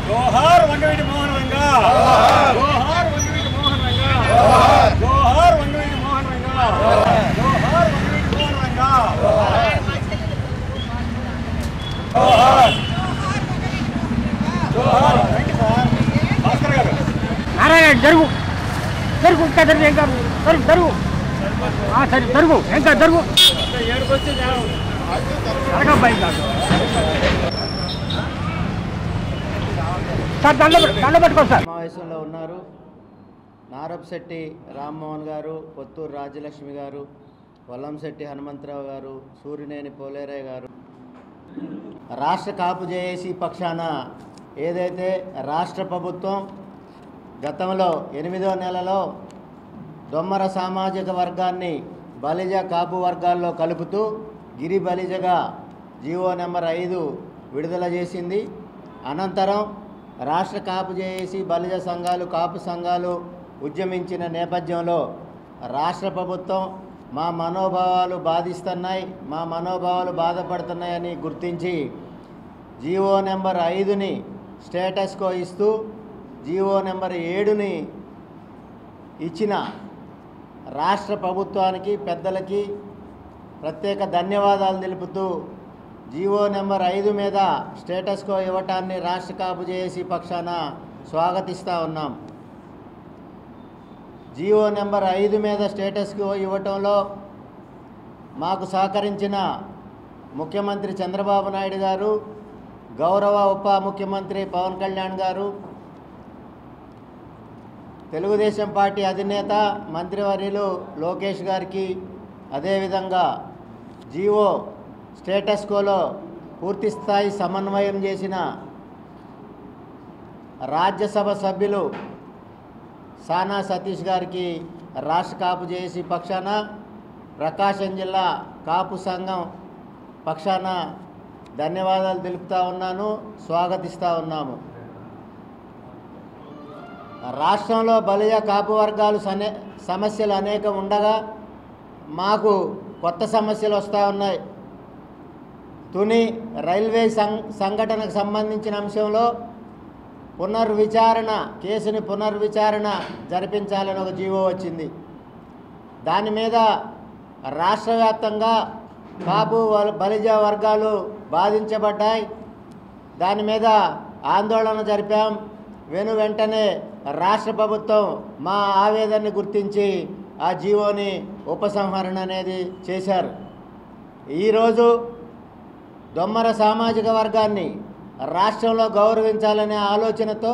జోహార్ వంగవీటి మోహన్ రంగా, జోహార్ వంగవీటి మోహన్ రంగా, జోహార్ వంగవీటి మోహన్ రంగా, జోహార్ వంగవీటి మోహన్ రంగా, జోహార్ జోహార్. Thank you sir. Bhaskar garu Narayana జరుగు జరుగు ఇంకా జరుగు ఇంకా జరుగు జరుగు సరే జరుగు ఇంకా జరుగు ఏడుకొచ్చి జరగబ్బాయి కాదు సార్ దండ పెట్టుకో సార్. సమావేశంలో ఉన్నారు నారపశెట్టి రామ్మోహన్ గారు, పొత్తూరు రాజ్యలక్ష్మి గారు, వల్లంశెట్టి హనుమంతరావు గారు, సూరినేని పోలేరయ్య గారు. రాష్ట్ర కాపు జేఏసీ పక్షాన ఏదైతే రాష్ట్ర ప్రభుత్వం గతంలో 8వ నెలలో దొమ్మర సామాజిక వర్గాన్ని బలిజ కాపు వర్గాల్లో కలుపుతూ గిరి బలిజగా జీవో నెంబర్ 5 విడుదల చేసింది. అనంతరం రాష్ట్ర కాపు జేఏసీ బలిజ సంఘాలు, కాపు సంఘాలు ఉద్యమించిన నేపథ్యంలో రాష్ట్ర ప్రభుత్వం మా మనోభావాలు బాధిస్తున్నాయి, మా మనోభావాలు బాధపడుతున్నాయని గుర్తించి జీవో నెంబర్ 5ని స్టేటస్కో ఇస్తూ జీవో నెంబర్ 7ని ఇచ్చిన రాష్ట్ర ప్రభుత్వానికి, పెద్దలకి ప్రత్యేక ధన్యవాదాలు తెలుపుతూ జీవో నెంబర్ 5 మీద స్టేటస్కో ఇవ్వటాన్ని రాష్ట్ర కాపు జేఏసీ పక్షాన స్వాగతిస్తూ ఉన్నాం. జీవో నెంబర్ 5 మీద స్టేటస్కో ఇవ్వటంలో మాకు సహకరించిన ముఖ్యమంత్రి చంద్రబాబు నాయుడు గారు, గౌరవ ఉప ముఖ్యమంత్రి పవన్ కళ్యాణ్ గారు, తెలుగుదేశం పార్టీ అధినేత మంత్రివర్యులు లోకేష్ గారికి, అదేవిధంగా జీవో స్టేటస్కోలో పూర్తిస్థాయి సమన్వయం చేసిన రాజ్యసభ సభ్యులు సానా సతీష్ గారికి రాష్ట్ర కాపు జేఏసీ పక్షాన, ప్రకాశం జిల్లా కాపు సంఘం పక్షాన ధన్యవాదాలు తెలుపుతూ ఉన్నాను, స్వాగతిస్తూ ఉన్నాము. రాష్ట్రంలో బలిజ కాపు వర్గాలు సమస్యలు అనేకం ఉండగా మాకు కొత్త సమస్యలు వస్తూ ఉన్నాయి. తుని రైల్వే సంఘటనకు సంబంధించిన అంశంలో కేసుని పునర్విచారణ జరిపించాలని ఒక జీవో వచ్చింది. దాని మీద రాష్ట్ర వ్యాప్తంగా కాపు బలిజ వర్గాలు బాధించబడ్డాయి. దాని మీద ఆందోళన జరిపాం. వెంటనే రాష్ట్ర ప్రభుత్వం మా ఆవేదనని గుర్తించి ఆ జీవోని ఉపసంహరణ అనేది చేశారు. ఈరోజు దొమ్మర సామాజిక వర్గాన్ని రాష్ట్రంలో గౌరవించాలనే ఆలోచనతో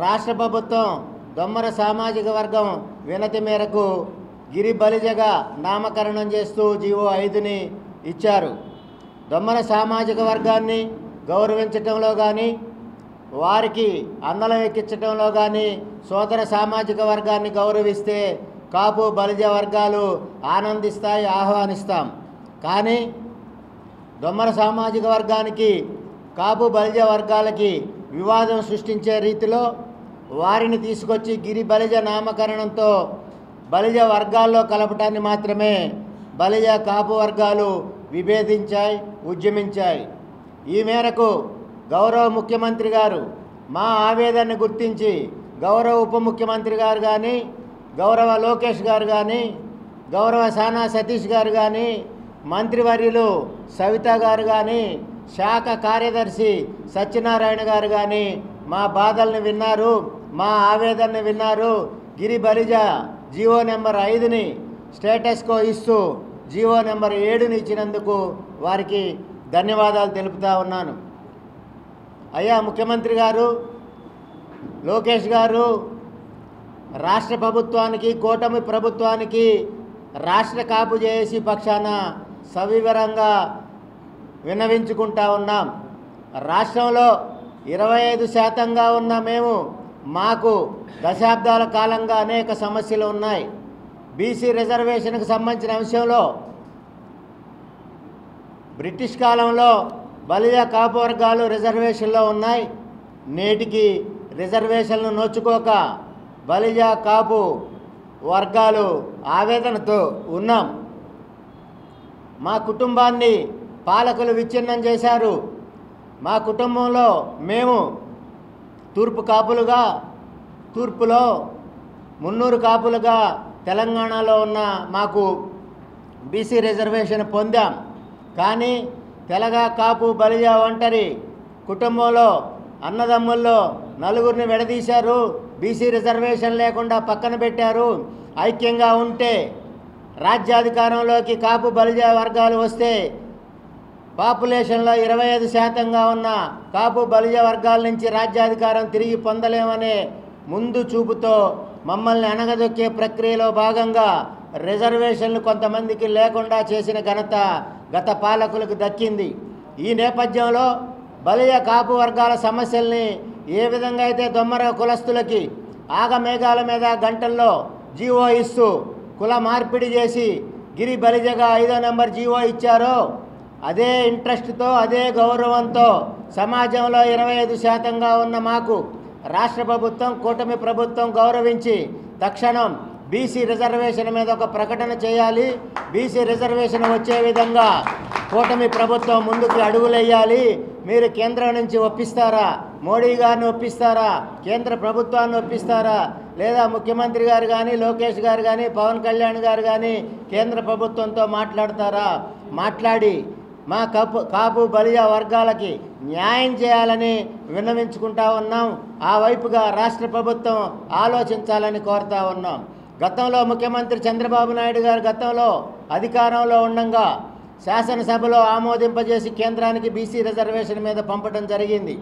రాష్ట్ర ప్రభుత్వం దొమ్మర సామాజిక వర్గం వినతి మేరకు గిరి బలిజగా నామకరణం చేస్తూ జీవో 5ని ఇచ్చారు. దొమ్మర సామాజిక వర్గాన్ని గౌరవించటంలో కానీ, వారికి అందలం ఎక్కించడంలో కానీ సోదర సామాజిక వర్గాన్ని గౌరవిస్తే కాపు బలిజ వర్గాలు ఆనందిస్తాయి, ఆహ్వానిస్తాం. కానీ దొమ్మర సామాజిక వర్గానికి, కాపు బలిజ వర్గాలకి వివాదం సృష్టించే రీతిలో వారిని తీసుకొచ్చి గిరి బలిజ నామకరణంతో బలిజ వర్గాల్లో కలపటాన్ని మాత్రమే బలిజ కాపు వర్గాలు విభేదించాయి, ఉద్యమించాయి. ఈ మేరకు గౌరవ ముఖ్యమంత్రి గారు మా ఆవేదనను గుర్తించి గౌరవ ఉప ముఖ్యమంత్రి గారు కానీ, గౌరవ లోకేష్ గారు కానీ, గౌరవ సానా సతీష్ గారు కానీ, మంత్రివర్యులు సవిత గారు కానీ, శాఖ కార్యదర్శి సత్యనారాయణ గారు కానీ మా బాధల్ని విన్నారు, మా ఆవేదనని విన్నారు. గిరి బలిజ జీవో నెంబర్ 5ని స్టేటస్కో ఇస్తూ జీవో నెంబర్ 7ని ఇచ్చినందుకు వారికి ధన్యవాదాలు తెలుపుతా ఉన్నాను. అయ్యా ముఖ్యమంత్రి గారు, లోకేష్ గారు, రాష్ట్ర ప్రభుత్వానికి, కూటమి ప్రభుత్వానికి రాష్ట్ర కాపు జేఏసీ పక్షాన సవివరంగా విన్నవించుకుంటా ఉన్నాం. రాష్ట్రంలో 25% ఉన్న మేము, మాకు దశాబ్దాల కాలంగా అనేక సమస్యలు ఉన్నాయి. బీసీ రిజర్వేషన్కి సంబంధించిన అంశంలో బ్రిటిష్ కాలంలో బలిజ కాపు వర్గాలు రిజర్వేషన్లో ఉన్నాయి. నేటికి రిజర్వేషన్లు నోచుకోక బలిజ కాపు వర్గాలు ఆవేదనతో ఉన్నాం. మా కుటుంబాన్ని పాలకులు విచ్ఛిన్నం చేశారు. మా కుటుంబంలో మేము తూర్పులో 300 కాపులుగా తెలంగాణలో ఉన్న మాకు బీసీ రిజర్వేషన్ పొందాం. కానీ తెలగ, కాపు, బలిజ ఒంటరి కుటుంబంలో అన్నదమ్ముల్లో 4 విడదీశారు. బీసీ రిజర్వేషన్ లేకుండా పక్కన పెట్టారు. ఐక్యంగా ఉంటే రాజ్యాధికారంలోకి కాపు, బలిజ వర్గాలు వస్తే పాపులేషన్లో 25% ఉన్న కాపు, బలిజ వర్గాల నుంచి రాజ్యాధికారం తిరిగి పొందలేమనే ముందు చూపుతో మమ్మల్ని అణగదొక్కే ప్రక్రియలో భాగంగా రిజర్వేషన్లు కొంతమందికి లేకుండా చేసిన ఘనత గత పాలకులకు దక్కింది. ఈ నేపథ్యంలో బలిజ, కాపు వర్గాల సమస్యల్ని ఏ విధంగా అయితే దొమ్మర కులస్తులకి ఆగమేఘాల మీద గంటల్లో జీవో ఇస్తూ కుల మార్పిడి చేసి గిరి బలిజగా 5వ నెంబర్ జీవో ఇచ్చారో అదే ఇంట్రెస్ట్తో, అదే గౌరవంతో సమాజంలో 25%గా ఉన్న మాకు రాష్ట్ర ప్రభుత్వం, కూటమి ప్రభుత్వం గౌరవించి తక్షణం బీసీ రిజర్వేషన్ మీద ఒక ప్రకటన చేయాలి. బీసీ రిజర్వేషన్ వచ్చే విధంగా కూటమి ప్రభుత్వం ముందుకు అడుగులేయాలి. మీరు కేంద్రం నుంచి ఒప్పిస్తారా? మోడీ గారిని ఒప్పిస్తారా? కేంద్ర ప్రభుత్వాన్ని ఒప్పిస్తారా? లేదా ముఖ్యమంత్రి గారు కానీ, లోకేష్ గారు కానీ, పవన్ కళ్యాణ్ గారు కానీ కేంద్ర ప్రభుత్వంతో మాట్లాడతారా? మాట్లాడి మా కాపు, బలిజ వర్గాలకి న్యాయం చేయాలని విన్నవించుకుంటా ఉన్నాం. ఆ వైపుగా రాష్ట్ర ప్రభుత్వం ఆలోచించాలని కోరుతా ఉన్నాం. గతంలో ముఖ్యమంత్రి చంద్రబాబు నాయుడు గారు గతంలో అధికారంలో ఉండగా శాసనసభలో ఆమోదింపజేసి కేంద్రానికి బీసీ రిజర్వేషన్ మీద పంపడం జరిగింది.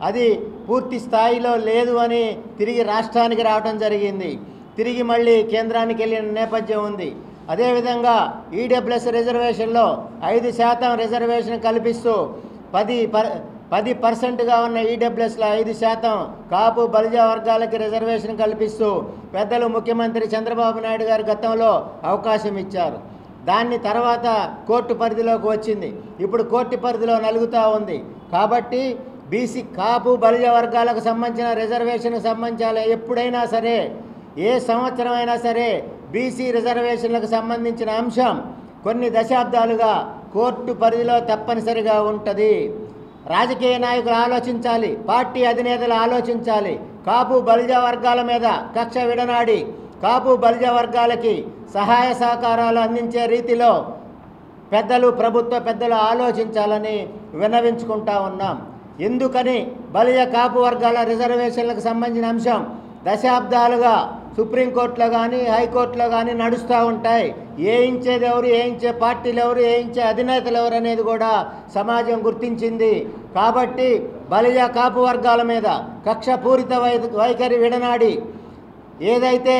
అది పూర్తి స్థాయిలో లేదు అని తిరిగి రాష్ట్రానికి రావడం జరిగింది. తిరిగి మళ్ళీ కేంద్రానికి వెళ్ళిన నేపథ్యం ఉంది. అదేవిధంగా ఈడబ్ల్యూఎస్ రిజర్వేషన్లో 5% రిజర్వేషన్ కల్పిస్తూ 10% ఉన్న ఈడబ్ల్యూఎస్లో 5% కాపు, బలిజ వర్గాలకి రిజర్వేషన్ కల్పిస్తూ పెద్దలు ముఖ్యమంత్రి చంద్రబాబు నాయుడు గారు గతంలో అవకాశం ఇచ్చారు. దాన్ని తర్వాత కోర్టు పరిధిలోకి వచ్చింది. ఇప్పుడు కోర్టు పరిధిలో నలుగుతూ ఉంది. కాబట్టి బీసీ, కాపు, బలిజ వర్గాలకు సంబంధించిన రిజర్వేషన్కి సంబంధించిన ఎప్పుడైనా సరే, ఏ సంవత్సరం అయినా సరే బీసీ రిజర్వేషన్లకు సంబంధించిన అంశం కొన్ని దశాబ్దాలుగా కోర్టు పరిధిలో తప్పనిసరిగా ఉంటుంది. రాజకీయ నాయకులు ఆలోచించాలి, పార్టీ అధినేతలు ఆలోచించాలి. కాపు, బలిజ వర్గాల మీద కక్ష విడనాడి కాపు, బలిజ వర్గాలకి సహాయ సహకారాలు అందించే రీతిలో ప్రభుత్వ పెద్దలు ఆలోచించాలని విన్నవించుకుంటా ఉన్నాం. ఎందుకని బలిజ, కాపు వర్గాల రిజర్వేషన్లకు సంబంధించిన అంశం దశాబ్దాలుగా సుప్రీంకోర్టులో కానీ, హైకోర్టులో కానీ నడుస్తూ ఉంటాయి. ఏయించేది ఎవరు, ఏయించే పార్టీలు ఎవరు, ఏయించే అధినేతలు ఎవరు అనేది కూడా సమాజం గుర్తించింది. కాబట్టి బలిజ, కాపు వర్గాల మీద కక్షపూరిత వైఖరి విడనాడి ఏదైతే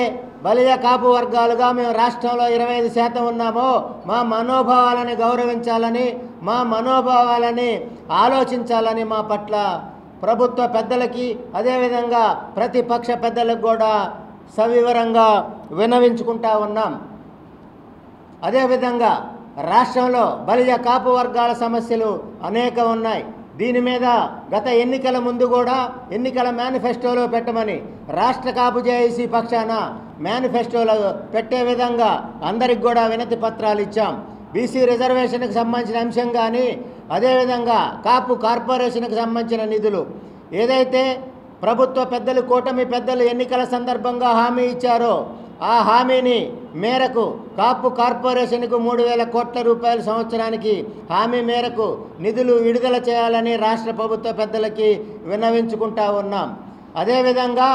బలిజ, కాపు వర్గాలుగా మేము రాష్ట్రంలో 25% ఉన్నామో మా మనోభావాలని గౌరవించాలని, మా మనోభావాలని ఆలోచించాలని మా పట్ల ప్రభుత్వ పెద్దలకి, అదేవిధంగా ప్రతిపక్ష పెద్దలకు కూడా సవివరంగా విన్నవించుకుంటా ఉన్నాం. అదేవిధంగా రాష్ట్రంలో బలిజ, కాపు వర్గాల సమస్యలు అనేక ఉన్నాయి. దీని మీద గత ఎన్నికల ముందు కూడా ఎన్నికల మేనిఫెస్టోలో పెట్టమని రాష్ట్ర కాపు జేఏసీ పక్షాన మేనిఫెస్టోలో పెట్టే విధంగా అందరికి కూడా వినతి పత్రాలు ఇచ్చాం. బీసీ రిజర్వేషన్కి సంబంధించిన అంశం కానీ, అదేవిధంగా కాపు కార్పొరేషన్కి సంబంధించిన నిధులు ఏదైతే ప్రభుత్వ పెద్దలు, కూటమి పెద్దలు ఎన్నికల సందర్భంగా హామీ ఇచ్చారో ఆ హామీని మేరకు కాపు కార్పొరేషన్కు 3,000 కోట్ల రూపాయల సంవత్సరానికి హామీ మేరకు నిధులు విడుదల చేయాలని రాష్ట్ర ప్రభుత్వ పెద్దలకి విన్నవించుకుంటా ఉన్నాం. అదేవిధంగా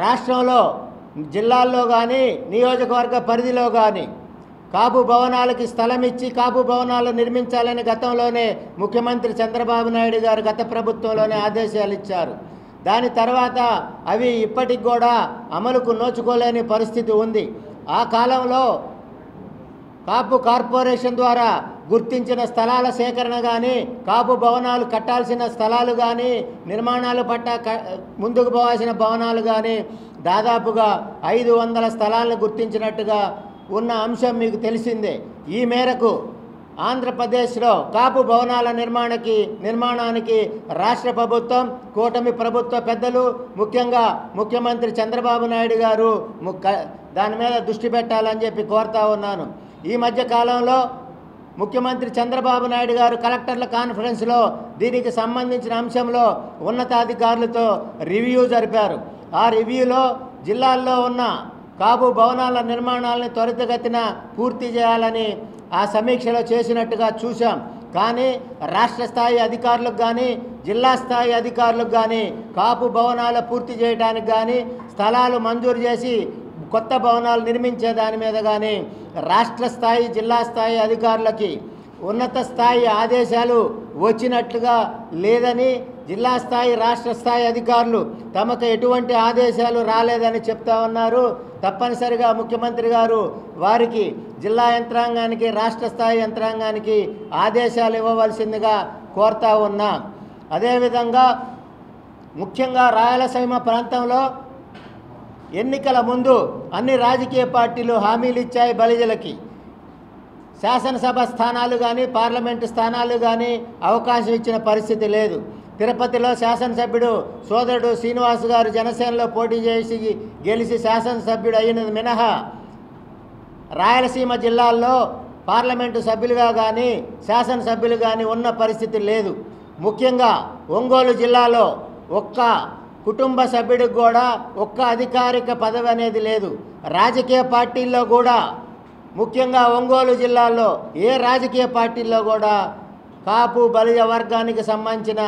రాష్ట్రంలో జిల్లాల్లో కానీ, నియోజకవర్గ పరిధిలో కానీ కాపు భవనాలకి స్థలం ఇచ్చి కాపు భవనాలు నిర్మించాలని గతంలోనే ముఖ్యమంత్రి చంద్రబాబు నాయుడు గారు గత ప్రభుత్వంలోనే ఆదేశాలు ఇచ్చారు. దాని తర్వాత అవి ఇప్పటికి కూడా అమలుకు నోచుకోలేని పరిస్థితి ఉంది. ఆ కాలంలో కాపు కార్పొరేషన్ ద్వారా గుర్తించిన స్థలాల సేకరణ కానీ, కాపు భవనాలు కట్టాల్సిన స్థలాలు కానీ, నిర్మాణాలు ముందుకు పోవాల్సిన భవనాలు కానీ దాదాపుగా 500 స్థలాలను గుర్తించినట్టుగా ఉన్న అంశం మీకు తెలిసిందే. ఈ మేరకు ఆంధ్రప్రదేశ్లో కాపు భవనాల నిర్మాణానికి రాష్ట్ర ప్రభుత్వం, కూటమి ప్రభుత్వ పెద్దలు, ముఖ్యంగా ముఖ్యమంత్రి చంద్రబాబు నాయుడు గారు దాని మీద దృష్టి పెట్టాలని చెప్పి కోరుతా ఉన్నాను. ఈ మధ్య కాలంలో ముఖ్యమంత్రి చంద్రబాబు నాయుడు గారు కలెక్టర్ల కాన్ఫరెన్స్లో దీనికి సంబంధించిన అంశంలో ఉన్నతాధికారులతో రివ్యూ జరిపారు. ఆ రివ్యూలో జిల్లాల్లో ఉన్న కాపు భవనాల నిర్మాణాలను త్వరితగతిన పూర్తి చేయాలని ఆ సమీక్షలో చేసినట్టుగా చూశాం. కానీ రాష్ట్ర స్థాయి అధికారులకు కానీ జిల్లా స్థాయి అధికారులకు కానీ కాపు భవనాలు పూర్తి చేయడానికి కానీ స్థలాలు మంజూరు చేసి కొత్త భవనాలు నిర్మించే దాని మీద కానీ రాష్ట్ర స్థాయి జిల్లా స్థాయి అధికారులకి ఉన్నత స్థాయి ఆదేశాలు వచ్చినట్లుగా లేదని, జిల్లా స్థాయి రాష్ట్ర స్థాయి అధికారులు తమకు ఎటువంటి ఆదేశాలు రాలేదని చెప్తా ఉన్నారు. తప్పనిసరిగా ముఖ్యమంత్రి గారు వారికి జిల్లా యంత్రాంగానికి రాష్ట్ర స్థాయి యంత్రాంగానికి ఆదేశాలు ఇవ్వవలసిందిగా కోరుతా ఉన్నాం. అదేవిధంగా ముఖ్యంగా రాయలసీమ ప్రాంతంలో ఎన్నికల ముందు అన్ని రాజకీయ పార్టీలు హామీలు ఇచ్చాయి. బలిజలకి శాసనసభ స్థానాలు కానీ పార్లమెంటు స్థానాలు కానీ అవకాశం ఇచ్చిన పరిస్థితి లేదు. తిరుపతిలో శాసనసభ్యుడు సోదరుడు శ్రీనివాస్ గారు జనసేనలో పోటీ చేసి గెలిచి శాసనసభ్యుడు అయినది మినహా రాయలసీమ జిల్లాల్లో పార్లమెంటు సభ్యులుగా కానీ శాసనసభ్యులు కానీ ఉన్న పరిస్థితి లేదు. ముఖ్యంగా ఒంగోలు జిల్లాలో ఒక్క కుటుంబ సభ్యుడికి కూడా ఒక్క అధికారిక పదవి అనేది లేదు. రాజకీయ పార్టీల్లో కూడా ముఖ్యంగా ఒంగోలు జిల్లాలో ఏ రాజకీయ పార్టీల్లో కూడా కాపు బలిజ వర్గానికి సంబంధించిన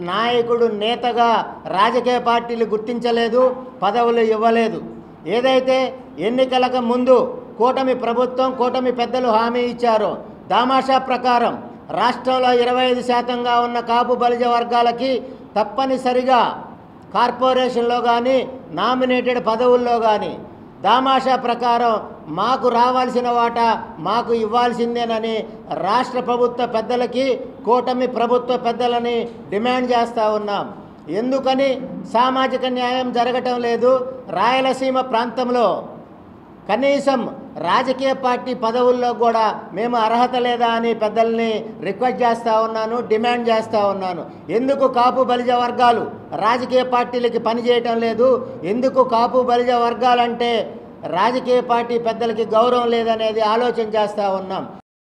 నాయకుడు నేతగా రాజకీయ పార్టీలు గుర్తించలేదు, పదవులు ఇవ్వలేదు. ఏదైతే ఎన్నికలకు ముందు కూటమి ప్రభుత్వం కూటమి పెద్దలు హామీ ఇచ్చారో దామాషా ప్రకారం రాష్ట్రంలో 25% ఉన్న కాపు బలిజ వర్గాలకి తప్పనిసరిగా కార్పొరేషన్లో కానీ నామినేటెడ్ పదవుల్లో కానీ దామాషా ప్రకారం మాకు రావాల్సిన వాటా మాకు ఇవ్వాల్సిందేనని రాష్ట్ర ప్రభుత్వ పెద్దలకి కూటమి ప్రభుత్వ పెద్దలని డిమాండ్ చేస్తూ ఉన్నాం. ఎందుకని సామాజిక న్యాయం జరగటం లేదు? రాయలసీమ ప్రాంతంలో కనీసం రాజకీయ పార్టీ పదవుల్లో కూడా మేము అర్హత లేదా అని పెద్దల్ని రిక్వెస్ట్ చేస్తూ ఉన్నాను, డిమాండ్ చేస్తూ ఉన్నాను. ఎందుకు కాపు బలిజ వర్గాలు రాజకీయ పార్టీలకి పనిచేయటం లేదు? ఎందుకు కాపు బలిజ వర్గాలంటే రాజకీయ పార్టీ పెద్దలకి గౌరవం లేదనేది ఆలోచన చేస్తూ ఉన్నాం.